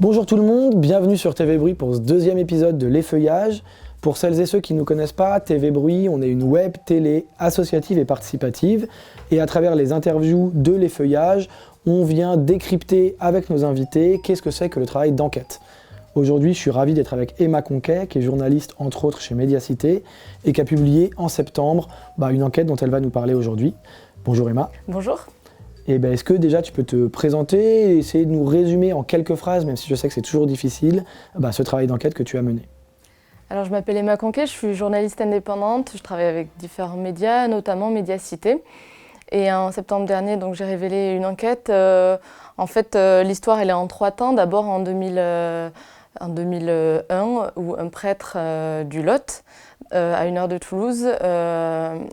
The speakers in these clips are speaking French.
Bonjour tout le monde, bienvenue sur TV Bruit pour ce deuxième épisode de L'Effeuillage. Pour celles et ceux qui ne nous connaissent pas, TV Bruit, on est une web télé associative et participative. Et à travers les interviews de L'Effeuillage, on vient décrypter avec nos invités qu'est-ce que c'est que le travail d'enquête. Aujourd'hui, je suis ravi d'être avec Emma Conquet, qui est journaliste entre autres chez Mediacité et qui a publié en septembre une enquête dont elle va nous parler aujourd'hui. Bonjour Emma. Bonjour. Et est-ce que déjà tu peux te présenter et essayer de nous résumer en quelques phrases, même si je sais que c'est toujours difficile, ce travail d'enquête que tu as mené. Alors je m'appelle Emma Conquet, je suis journaliste indépendante, je travaille avec différents médias, notamment Mediacité. Et en septembre dernier, donc, j'ai révélé une enquête. L'histoire elle est en 3 temps. D'abord en 2001, où un prêtre du Lot, à 1 heure de Toulouse,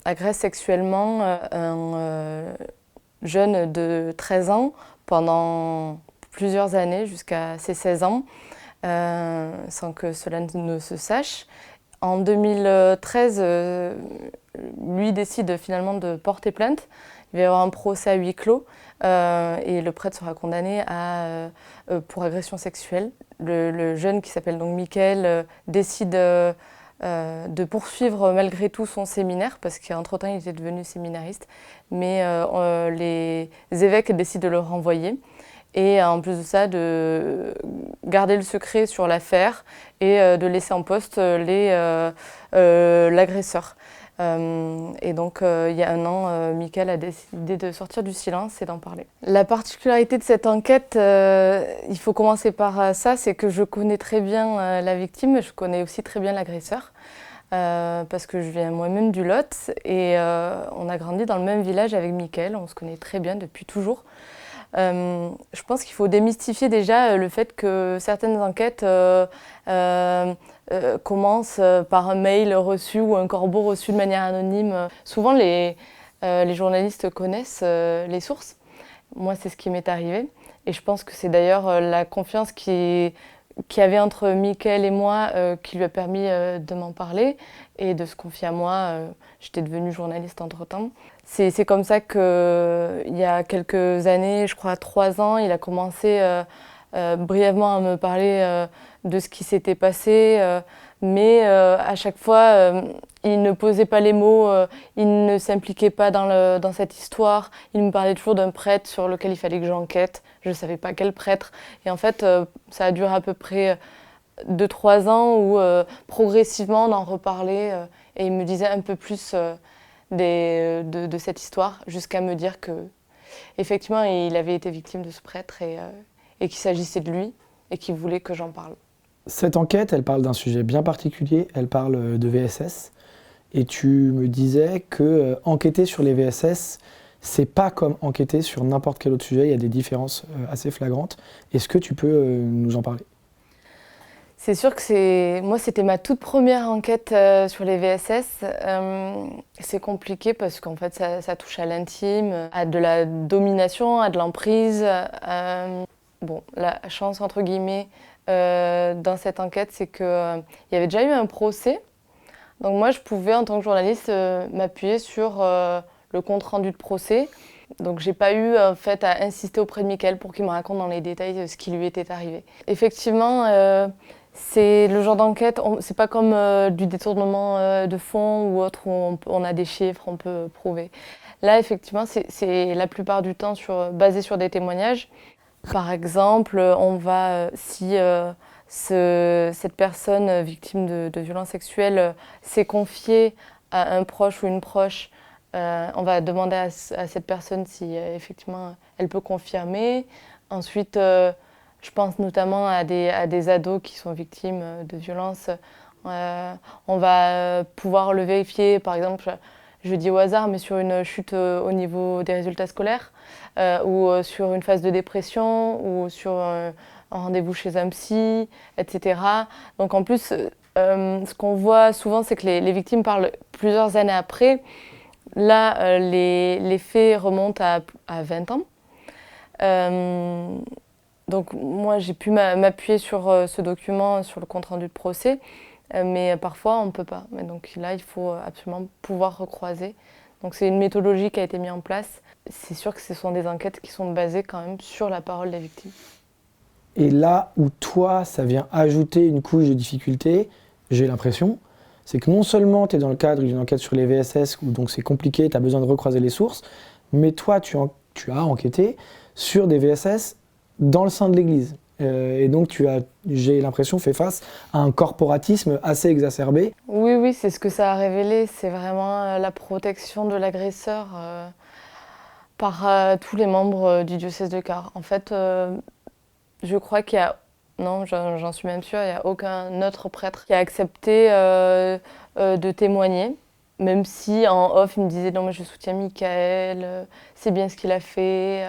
agresse sexuellement un jeune de 13 ans pendant plusieurs années, jusqu'à ses 16 ans, sans que cela ne se sache. En 2013, lui décide finalement de porter plainte. Il va y avoir un procès à huis clos et le prêtre sera condamné pour agression sexuelle. Le jeune qui s'appelle donc Mickaël décide de poursuivre malgré tout son séminaire, parce qu'entre-temps il était devenu séminariste, mais les évêques décident de le renvoyer. Et en plus de ça, de garder le secret sur l'affaire et de laisser en poste l'agresseur. Et donc, il y a 1 an, Mickaël a décidé de sortir du silence et d'en parler. La particularité de cette enquête, il faut commencer par ça, c'est que je connais très bien la victime, je connais aussi très bien l'agresseur, parce que je viens moi-même du Lot et on a grandi dans le même village avec Mickaël, on se connaît très bien depuis toujours. Je pense qu'il faut démystifier déjà le fait que certaines enquêtes commencent par un mail reçu ou un corbeau reçu de manière anonyme. Souvent, les journalistes connaissent les sources. Moi, c'est ce qui m'est arrivé. Et je pense que c'est d'ailleurs la confiance qu'il y avait entre Mickaël et moi qui lui a permis de m'en parler et de se confier à moi. J'étais devenue journaliste entre-temps. C'est comme ça qu'il y a quelques années, je crois 3 ans, il a commencé brièvement à me parler de ce qui s'était passé, mais à chaque fois, il ne posait pas les mots, il ne s'impliquait pas dans cette histoire. Il me parlait toujours d'un prêtre sur lequel il fallait que j'enquête. Je ne savais pas quel prêtre. Et en fait, ça a duré à peu près 2-3 ans où progressivement on en reparlait et il me disait un peu plus de cette histoire, jusqu'à me dire que effectivement il avait été victime de ce prêtre et qu'il s'agissait de lui et qu'il voulait que j'en parle. Cette enquête, elle parle d'un sujet bien particulier, elle parle de VSS. Et tu me disais que enquêter sur les VSS, c'est pas comme enquêter sur n'importe quel autre sujet, il y a des différences assez flagrantes. Est-ce que tu peux nous en parler ? C'est sûr que moi, c'était ma toute première enquête sur les VSS. C'est compliqué parce qu'en fait, ça touche à l'intime, à de la domination, à de l'emprise. La chance, entre guillemets, dans cette enquête, c'est qu'il y avait déjà eu un procès. Donc moi, je pouvais, en tant que journaliste, m'appuyer sur le compte-rendu de procès. Donc j'ai pas eu en fait à insister auprès de Mickaël pour qu'il me raconte dans les détails ce qui lui était arrivé. Effectivement, c'est le genre d'enquête, c'est pas comme du détournement de fonds ou autre où on a des chiffres, on peut prouver. Là, effectivement, c'est la plupart du temps basé sur des témoignages. Par exemple, si cette personne victime de violences sexuelles s'est confiée à un proche ou une proche, on va demander à cette personne si effectivement elle peut confirmer. Ensuite, je pense notamment à des ados qui sont victimes de violences. On va pouvoir le vérifier, par exemple, je dis au hasard, mais sur une chute au niveau des résultats scolaires, ou sur une phase de dépression, ou sur un rendez-vous chez un psy, etc. Donc en plus, ce qu'on voit souvent, c'est que les victimes parlent plusieurs années après. Là, les faits remontent à 20 ans. Donc moi, j'ai pu m'appuyer sur ce document, sur le compte-rendu de procès, mais parfois on ne peut pas. Donc là, il faut absolument pouvoir recroiser. Donc c'est une méthodologie qui a été mise en place. C'est sûr que ce sont des enquêtes qui sont basées quand même sur la parole des victimes. Et là où toi, ça vient ajouter une couche de difficulté, j'ai l'impression, c'est que non seulement tu es dans le cadre d'une enquête sur les VSS, où donc c'est compliqué, tu as besoin de recroiser les sources, mais toi, tu as enquêté sur des VSS dans le sein de l'Église. Et donc tu as, j'ai l'impression, fait face à un corporatisme assez exacerbé. Oui, c'est ce que ça a révélé. C'est vraiment la protection de l'agresseur par tous les membres du diocèse de Cahors. En fait, je crois qu'il y a, non, j'en suis même sûre, il n'y a aucun autre prêtre qui a accepté de témoigner. Même si en off, il me disait « Non, mais je soutiens Michael, c'est bien ce qu'il a fait,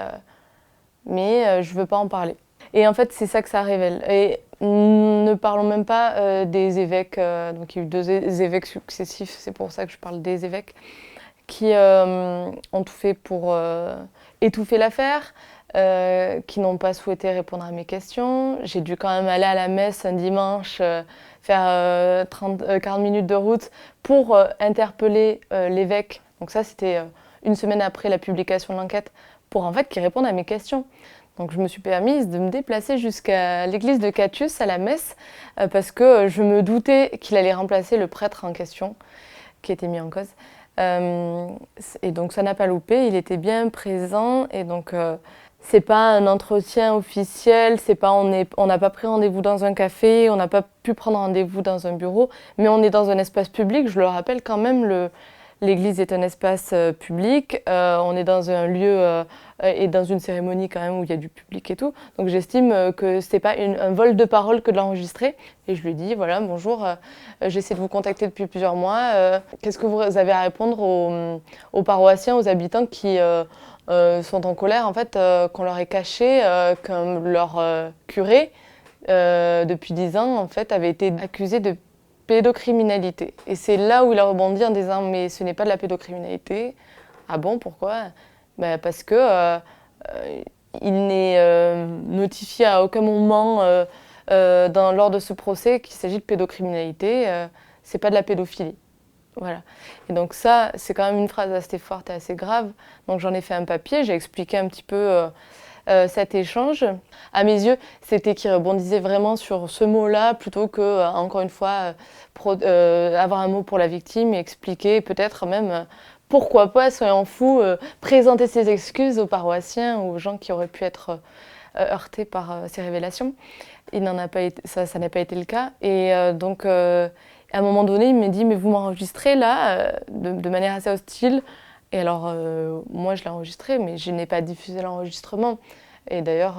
mais je ne veux pas en parler ». Et en fait, c'est ça que ça révèle. Et ne parlons même pas des évêques, donc il y a eu 2 évêques successifs, c'est pour ça que je parle des évêques, qui ont tout fait pour étouffer l'affaire, qui n'ont pas souhaité répondre à mes questions. J'ai dû quand même aller à la messe un dimanche, faire 40 minutes de route pour interpeller l'évêque. Donc ça, c'était une semaine après la publication de l'enquête, pour en fait qu'il réponde à mes questions. Donc je me suis permise de me déplacer jusqu'à l'église de Catius, à la messe, parce que je me doutais qu'il allait remplacer le prêtre en question, qui était mis en cause. Et donc ça n'a pas loupé, il était bien présent, et donc c'est pas un entretien officiel, c'est pas on n'a pas pris rendez-vous dans un café, on n'a pas pu prendre rendez-vous dans un bureau, mais on est dans un espace public, je le rappelle quand même, l'église est un espace public, on est dans un lieu et dans une cérémonie quand même où il y a du public et tout. Donc j'estime que c'est pas un vol de parole que de l'enregistrer. Et je lui dis, voilà, bonjour, j'essaie de vous contacter depuis plusieurs mois. Qu'est-ce que vous avez à répondre aux paroissiens, aux habitants qui sont en colère, en fait, qu'on leur ait caché, comme leur curé, depuis 10 ans, en fait, avait été accusé de pédocriminalité. Et c'est là où il a rebondi en disant « mais ce n'est pas de la pédocriminalité ». Ah bon, pourquoi ? Ben parce que il n'est notifié à aucun moment lors de ce procès qu'il s'agit de pédocriminalité, c'est pas de la pédophilie. Voilà. Et donc ça, c'est quand même une phrase assez forte et assez grave. Donc j'en ai fait un papier, j'ai expliqué un petit peu cet échange. À mes yeux, c'était qu'il rebondissait vraiment sur ce mot-là plutôt que, encore une fois, avoir un mot pour la victime et expliquer peut-être même, pourquoi pas, soyons fous, présenter ses excuses aux paroissiens ou aux gens qui auraient pu être heurtés par ces révélations. Il n'en a pas été, ça n'a pas été le cas. Et donc, à un moment donné, il m'a dit « mais vous m'enregistrez là, de manière assez hostile ». Et alors, moi, je l'ai enregistré, mais je n'ai pas diffusé l'enregistrement. Et d'ailleurs,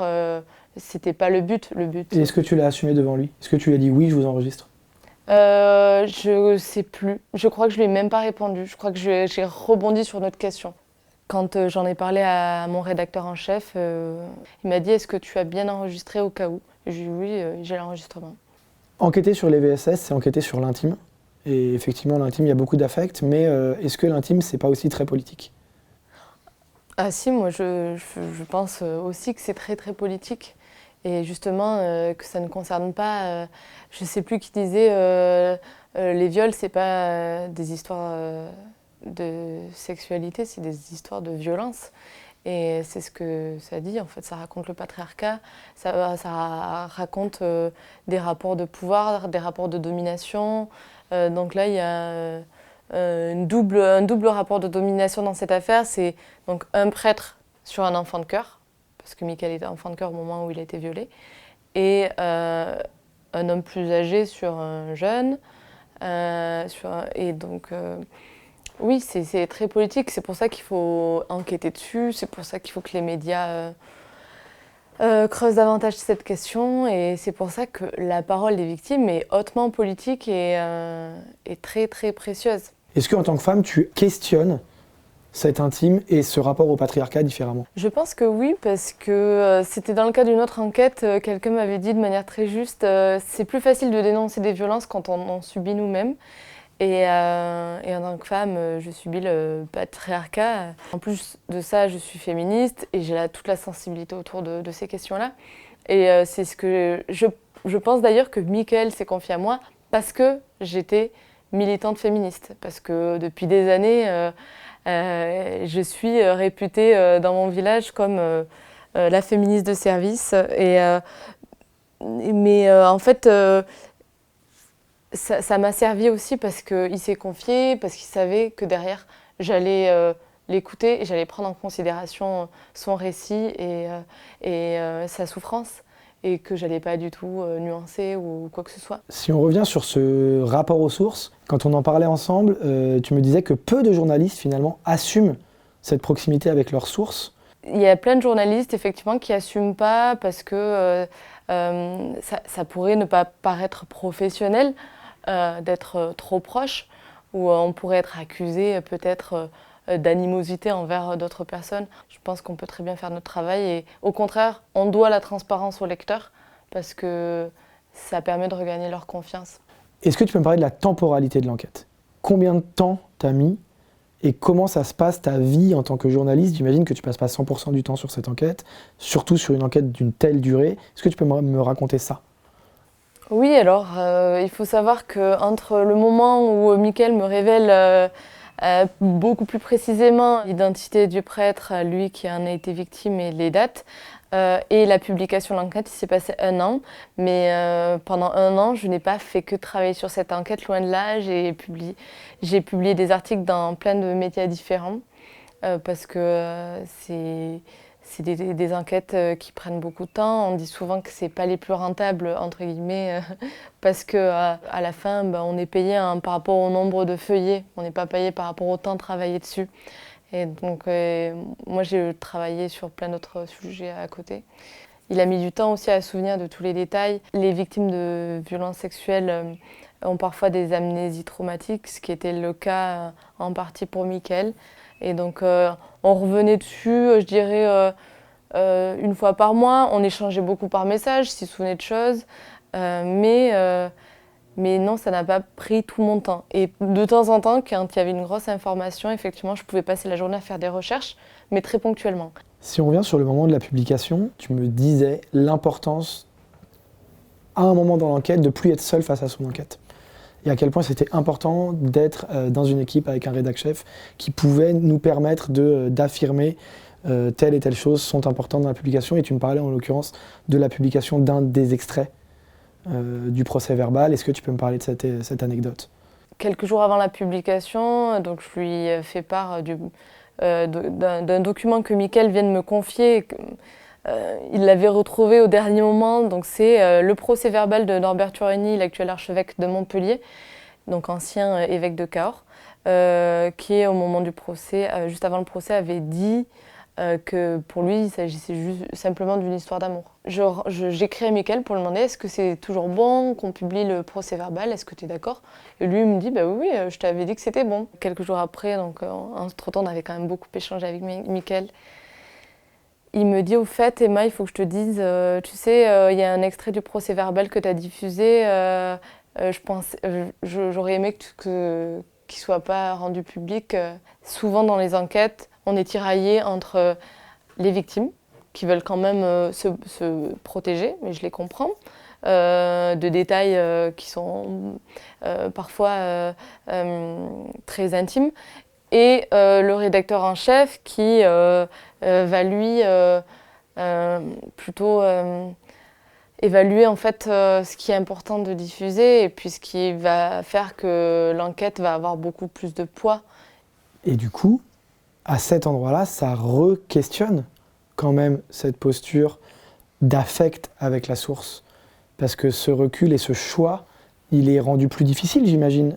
c'était pas le but. Et est-ce que tu l'as assumé devant lui ? Est-ce que tu lui as dit « oui, je vous enregistre » ? Je sais plus. Je crois que je lui ai même pas répondu. Je crois que j'ai rebondi sur notre question. Quand j'en ai parlé à mon rédacteur en chef, il m'a dit « est-ce que tu as bien enregistré au cas où ?» J'ai dit « oui, j'ai l'enregistrement ». Enquêter sur les VSS, c'est enquêter sur l'intime. Et effectivement, l'intime, il y a beaucoup d'affect, mais est-ce que l'intime, c'est pas aussi très politique ? Ah si, moi je pense aussi que c'est très très politique. Et justement, que ça ne concerne pas, je ne sais plus qui disait, les viols, c'est pas des histoires de sexualité, c'est des histoires de violence. Et c'est ce que ça dit, en fait, ça raconte le patriarcat, ça raconte des rapports de pouvoir, des rapports de domination. Donc là, il y a un double rapport de domination dans cette affaire. C'est donc un prêtre sur un enfant de cœur, parce que Michael était enfant de cœur au moment où il a été violé, et un homme plus âgé sur un jeune. Et donc, oui, c'est très politique. C'est pour ça qu'il faut enquêter dessus, c'est pour ça qu'il faut que les médias creusent davantage cette question, et c'est pour ça que la parole des victimes est hautement politique et très très précieuse. Est-ce qu'en tant que femme, tu questionnes cet intime et ce rapport au patriarcat différemment ? Je pense que oui, parce que c'était dans le cadre d'une autre enquête, quelqu'un m'avait dit de manière très juste, c'est plus facile de dénoncer des violences quand on en subit nous-mêmes. Et en tant que femme, je subis le patriarcat. En plus de ça, je suis féministe et j'ai toute la sensibilité autour de ces questions-là. Et c'est ce que je pense d'ailleurs que Michael s'est confié à moi parce que j'étais militante féministe. Parce que depuis des années, je suis réputée dans mon village comme la féministe de service. Et Mais en fait, ça m'a servi aussi parce qu'il s'est confié, parce qu'il savait que derrière, j'allais l'écouter et j'allais prendre en considération son récit et sa souffrance et que j'allais pas du tout nuancer ou quoi que ce soit. Si on revient sur ce rapport aux sources, quand on en parlait ensemble, tu me disais que peu de journalistes finalement assument cette proximité avec leurs sources. Il y a plein de journalistes effectivement qui n'assument pas parce que ça pourrait ne pas paraître professionnel d'être trop proche ou on pourrait être accusé peut-être d'animosité envers d'autres personnes. Je pense qu'on peut très bien faire notre travail et au contraire, on doit la transparence aux lecteurs parce que ça permet de regagner leur confiance. Est-ce que tu peux me parler de la temporalité de l'enquête? Combien de temps t'as mis et comment ça se passe ta vie en tant que journaliste? J'imagine que tu passes pas 100% du temps sur cette enquête, surtout sur une enquête d'une telle durée. Est-ce que tu peux me raconter ça? Oui, alors il faut savoir qu'entre le moment où Mickaël me révèle beaucoup plus précisément l'identité du prêtre, lui qui en a été victime et les dates, et la publication de l'enquête, il s'est passé 1 an. Mais pendant 1 an, je n'ai pas fait que travailler sur cette enquête, loin de là. J'ai publié des articles dans plein de médias différents parce que c'est des enquêtes qui prennent beaucoup de temps. On dit souvent que c'est pas les plus rentables, entre guillemets, parce qu'à la fin, on est payé par rapport au nombre de feuillets. On n'est pas payé par rapport au temps travaillé dessus. Et donc, moi, j'ai travaillé sur plein d'autres sujets à côté. Il a mis du temps aussi à se souvenir de tous les détails. Les victimes de violences sexuelles ont parfois des amnésies traumatiques, ce qui était le cas en partie pour Mickaël. Et donc, on revenait dessus, je dirais, 1 fois par mois. On échangeait beaucoup par message, s'il se souvenait de choses. Mais non, ça n'a pas pris tout mon temps. Et de temps en temps, quand il y avait une grosse information, effectivement, je pouvais passer la journée à faire des recherches, mais très ponctuellement. Si on revient sur le moment de la publication, tu me disais l'importance, à un moment dans l'enquête, de ne plus être seul face à son enquête. Et à quel point c'était important d'être dans une équipe avec un rédac-chef qui pouvait nous permettre d'affirmer telle et telle chose sont importantes dans la publication. Et tu me parlais en l'occurrence de la publication d'un des extraits du procès verbal. Est-ce que tu peux me parler de cette anecdote? Quelques jours avant la publication, donc je lui ai fait part d'un document que Mickaël vient de me confier. Il l'avait retrouvé au dernier moment, donc c'est le procès verbal de Norbert Turini, l'actuel archevêque de Montpellier, donc ancien évêque de Cahors, qui au moment du procès, juste avant le procès, avait dit que pour lui, il s'agissait juste simplement d'une histoire d'amour. J'écris à Mickaël pour lui demander est-ce que c'est toujours bon qu'on publie le procès verbal, est-ce que tu es d'accord? Et lui il me dit bah oui, je t'avais dit que c'était bon. Quelques jours après, donc entre-temps, on avait quand même beaucoup échangé avec Mickaël. Il me dit au fait, Emma, il faut que je te dise, tu sais, il y a un extrait du procès verbal que tu as diffusé, j'aurais aimé qu'il soit pas rendu public. Souvent dans les enquêtes, on est tiraillé entre les victimes, qui veulent quand même se protéger, mais je les comprends, de détails qui sont parfois très intimes, et le rédacteur en chef qui va lui plutôt évaluer en fait ce qui est important de diffuser et puis ce qui va faire que l'enquête va avoir beaucoup plus de poids. Et du coup, à cet endroit-là, ça re-questionne quand même cette posture d'affect avec la source. Parce que ce recul et ce choix, il est rendu plus difficile, j'imagine,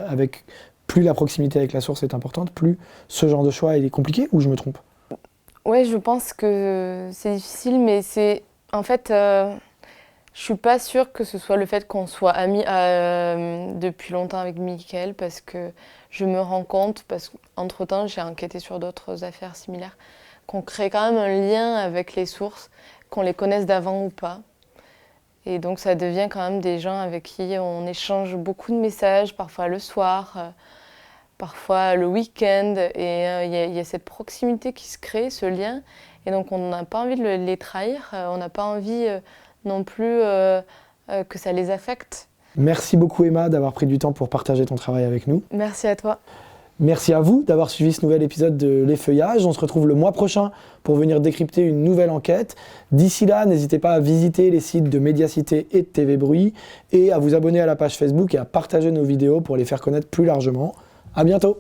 avec plus la proximité avec la source est importante, plus ce genre de choix il est compliqué, ou je me trompe? Ouais, je pense que c'est difficile, mais c'est en fait, je suis pas sûre que ce soit le fait qu'on soit amis depuis longtemps avec Mickaël, parce que je me rends compte, parce qu'entre-temps j'ai enquêté sur d'autres affaires similaires, qu'on crée quand même un lien avec les sources, qu'on les connaisse d'avant ou pas. Et donc ça devient quand même des gens avec qui on échange beaucoup de messages, parfois le soir, parfois le week-end. Et il y a cette proximité qui se crée, ce lien. Et donc on n'a pas envie de les trahir, on n'a pas envie non plus que ça les affecte. Merci beaucoup Emma d'avoir pris du temps pour partager ton travail avec nous. Merci à toi. Merci à vous d'avoir suivi ce nouvel épisode de L'Effeuillage. On se retrouve le mois prochain pour venir décrypter une nouvelle enquête. D'ici là, n'hésitez pas à visiter les sites de Médiacité et de TV Bruit et à vous abonner à la page Facebook et à partager nos vidéos pour les faire connaître plus largement. À bientôt!